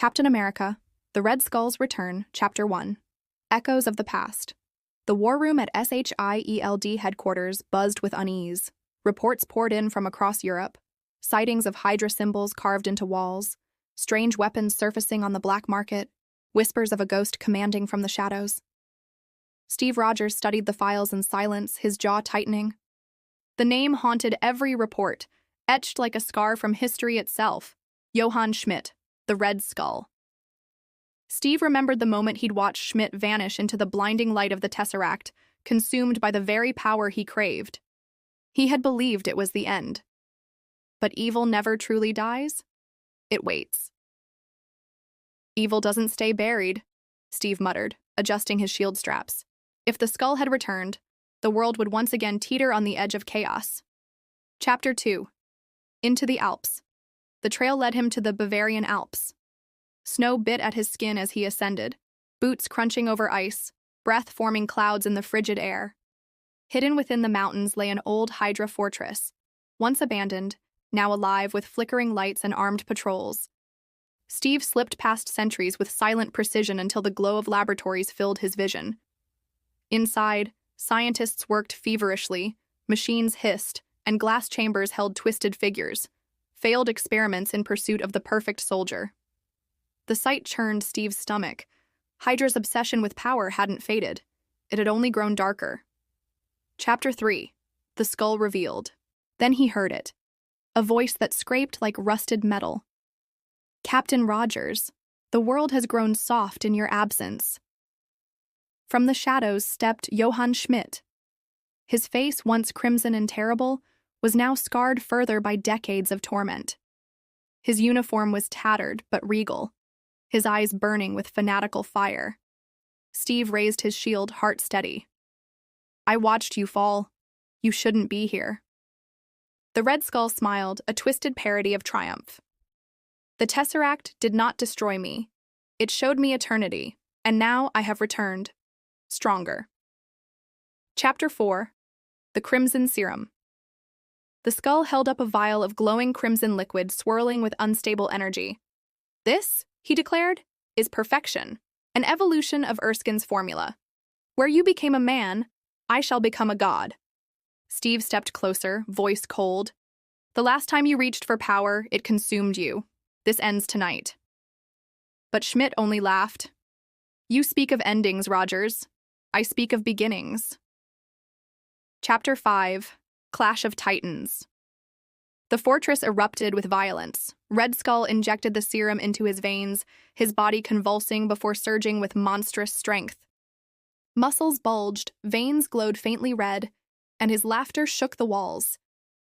Captain America, The Red Skull's Return, Chapter 1. Echoes of the Past. The war room at HYDRA headquarters buzzed with unease. Reports poured in from across Europe. Sightings of HYDRA symbols carved into walls. Strange weapons surfacing on the black market. Whispers of a ghost commanding from the shadows. Steve Rogers studied the files in silence, his jaw tightening. The name haunted every report, etched like a scar from history itself. Johann Schmidt, the Red Skull. Steve remembered the moment he'd watched Schmidt vanish into the blinding light of the Tesseract, consumed by the very power he craved. He had believed it was the end. But evil never truly dies. It waits. Evil doesn't stay buried, Steve muttered, adjusting his shield straps. If the skull had returned, the world would once again teeter on the edge of chaos. Chapter 2. Into the Alps. The trail led him to the Bavarian Alps. Snow bit at his skin as he ascended, boots crunching over ice, breath forming clouds in the frigid air. Hidden within the mountains lay an old HYDRA fortress, once abandoned, now alive with flickering lights and armed patrols. Steve slipped past sentries with silent precision until the glow of laboratories filled his vision. Inside, scientists worked feverishly, machines hissed, and glass chambers held twisted figures, failed experiments in pursuit of the perfect soldier. The sight churned Steve's stomach. HYDRA's obsession with power hadn't faded. It had only grown darker. Chapter 3. The Skull Revealed. Then he heard it. A voice that scraped like rusted metal. Captain Rogers, the world has grown soft in your absence. From the shadows stepped Johann Schmidt. His face, once crimson and terrible, was now scarred further by decades of torment. His uniform was tattered but regal, his eyes burning with fanatical fire. Steve raised his shield, heart steady. I watched you fall. You shouldn't be here. The Red Skull smiled, a twisted parody of triumph. The Tesseract did not destroy me. It showed me eternity, and now I have returned, stronger. Chapter 4. The Crimson Serum. The skull held up a vial of glowing crimson liquid swirling with unstable energy. This, he declared, is perfection, an evolution of Erskine's formula. Where you became a man, I shall become a god. Steve stepped closer, voice cold. The last time you reached for power, it consumed you. This ends tonight. But Schmidt only laughed. You speak of endings, Rogers. I speak of beginnings. Chapter 5. Clash of Titans. The fortress erupted with violence. Red Skull injected the serum into his veins, his body convulsing before surging with monstrous strength. Muscles bulged, veins glowed faintly red, and his laughter shook the walls.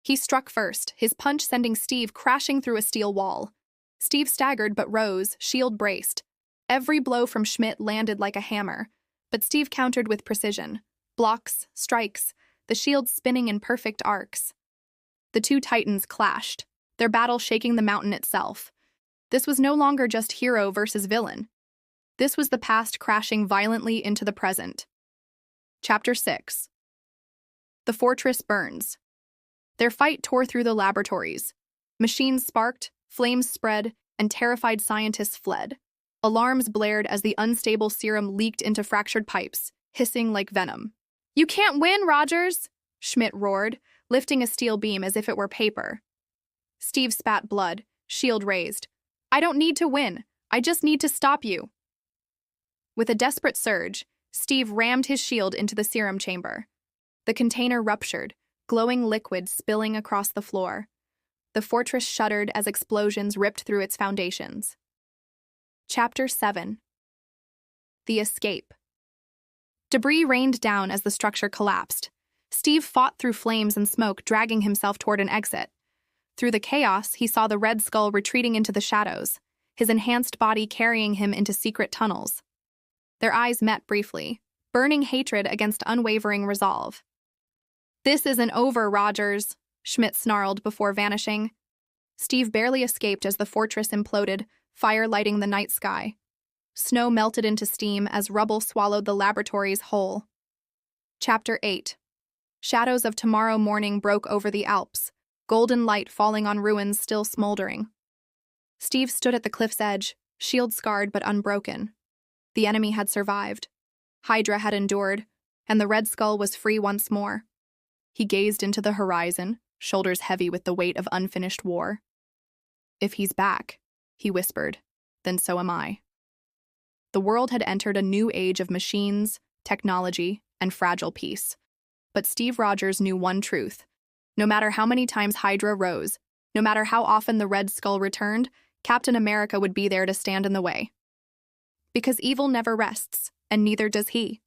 He struck first, his punch sending Steve crashing through a steel wall. Steve staggered but rose, shield braced. Every blow from Schmidt landed like a hammer, but Steve countered with precision. Blocks, strikes, the shield spinning in perfect arcs. The two titans clashed, their battle shaking the mountain itself. This was no longer just hero versus villain. This was the past crashing violently into the present. Chapter 6. The fortress burns. Their fight tore through the laboratories. Machines sparked, flames spread, and terrified scientists fled. Alarms blared as the unstable serum leaked into fractured pipes, hissing like venom. You can't win, Rogers, Schmidt roared, lifting a steel beam as if it were paper. Steve spat blood, shield raised. I don't need to win. I just need to stop you. With a desperate surge, Steve rammed his shield into the serum chamber. The container ruptured, glowing liquid spilling across the floor. The fortress shuddered as explosions ripped through its foundations. Chapter 7. The Escape. Debris rained down as the structure collapsed. Steve fought through flames and smoke, dragging himself toward an exit. Through the chaos, he saw the Red Skull retreating into the shadows, his enhanced body carrying him into secret tunnels. Their eyes met briefly, burning hatred against unwavering resolve. This isn't over, Rogers, Schmidt snarled before vanishing. Steve barely escaped as the fortress imploded, fire lighting the night sky. Snow melted into steam as rubble swallowed the laboratories whole. Chapter 8. Shadows of tomorrow morning broke over the Alps, golden light falling on ruins still smoldering. Steve stood at the cliff's edge, shield scarred but unbroken. The enemy had survived. HYDRA had endured, and the Red Skull was free once more. He gazed into the horizon, shoulders heavy with the weight of unfinished war. "If he's back," he whispered, "then so am I." The world had entered a new age of machines, technology, and fragile peace. But Steve Rogers knew one truth. No matter how many times HYDRA rose, no matter how often the Red Skull returned, Captain America would be there to stand in the way. Because evil never rests, and neither does he.